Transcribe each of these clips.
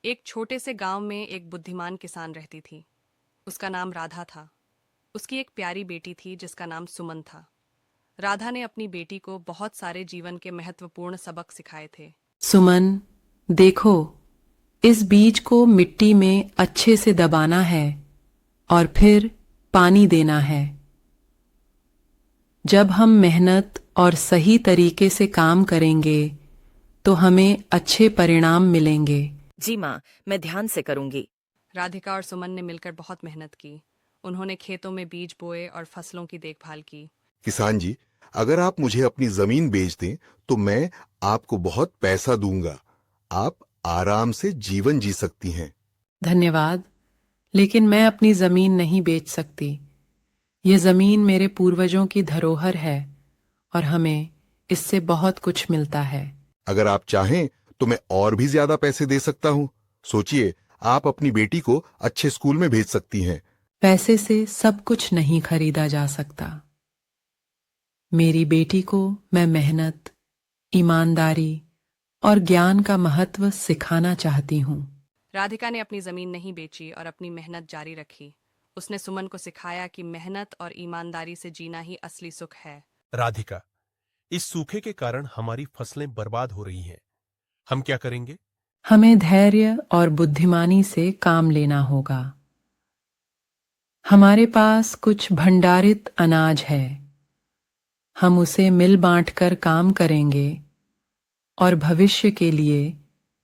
एक छोटे से गांव में एक बुद्धिमान किसान रहती थी। उसका नाम राधा था। उसकी एक प्यारी बेटी थी जिसका नाम सुमन था। राधा ने अपनी बेटी को बहुत सारे जीवन के महत्वपूर्ण सबक सिखाए थे। सुमन, देखो, इस बीज को मिट्टी में अच्छे से दबाना है और फिर पानी देना है। जब हम मेहनत और सही तरीके से काम करेंगे तो हमें अच्छे परिणाम मिलेंगे। जी माँ, मैं ध्यान से करूंगी। राधिका और सुमन ने मिलकर बहुत मेहनत की। उन्होंने खेतों में बीज बोए और फसलों की देखभाल की। किसान जी, अगर आप मुझे अपनी जमीन बेच दें तो मैं आपको बहुत पैसा दूंगा। आप आराम से जीवन जी सकती हैं। धन्यवाद, लेकिन मैं अपनी जमीन नहीं बेच सकती। ये जमीन मेरे पूर्वजों की धरोहर है और हमें इससे बहुत कुछ मिलता है। अगर आप चाहें तो मैं और भी ज्यादा पैसे दे सकता हूँ। सोचिए, आप अपनी बेटी को अच्छे स्कूल में भेज सकती हैं। पैसे से सब कुछ नहीं खरीदा जा सकता। मेरी बेटी को मैं मेहनत, ईमानदारी और ज्ञान का महत्व सिखाना चाहती हूँ। राधिका ने अपनी जमीन नहीं बेची और अपनी मेहनत जारी रखी। उसने सुमन को सिखाया कि मेहनत और ईमानदारी से जीना ही असली सुख है। राधिका, इस सूखे के कारण हमारी फसलें बर्बाद हो रही हैं। हम क्या करेंगे? हमें धैर्य और बुद्धिमानी से काम लेना होगा। हमारे पास कुछ भंडारित अनाज है। हम उसे मिल बांटकर काम करेंगे और भविष्य के लिए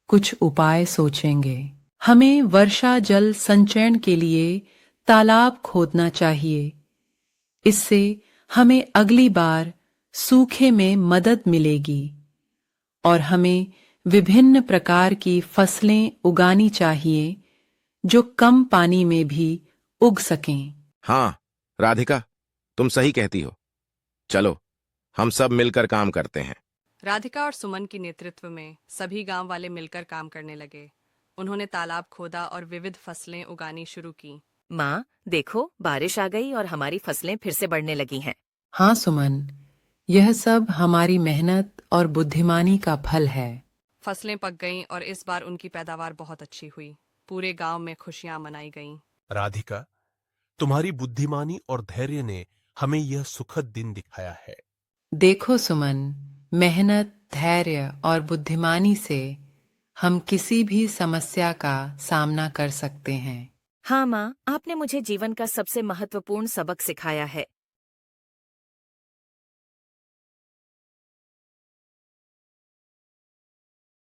कुछ उपाय सोचेंगे। हमें वर्षा जल संचयन के लिए तालाब खोदना चाहिए। इससे हमें अगली बार सूखे में मदद मिलेगी और हमें विभिन्न प्रकार की फसलें उगानी चाहिए जो कम पानी में भी उग सकें। हाँ, राधिका, तुम सही कहती हो। चलो, हम सब मिलकर काम करते हैं। राधिका और सुमन की नेतृत्व में सभी गांव वाले मिलकर काम करने लगे। उन्होंने तालाब खोदा और विविध फसलें उगानी शुरू की। माँ, देखो, बारिश आ गई और हमारी फसलें फिर से बढ़ने लगी हैं। हाँ सुमन, यह सब हमारी मेहनत और बुद्धिमानी का फल है। फसलें पक गईं और इस बार उनकी पैदावार बहुत अच्छी हुई। पूरे गांव में खुशियां मनाई गईं। राधिका, तुम्हारी बुद्धिमानी और धैर्य ने हमें यह सुखद दिन दिखाया है। देखो सुमन, मेहनत, धैर्य और बुद्धिमानी से हम किसी भी समस्या का सामना कर सकते हैं। हाँ माँ, आपने मुझे जीवन का सबसे महत्वपूर्ण सबक सिखाया है।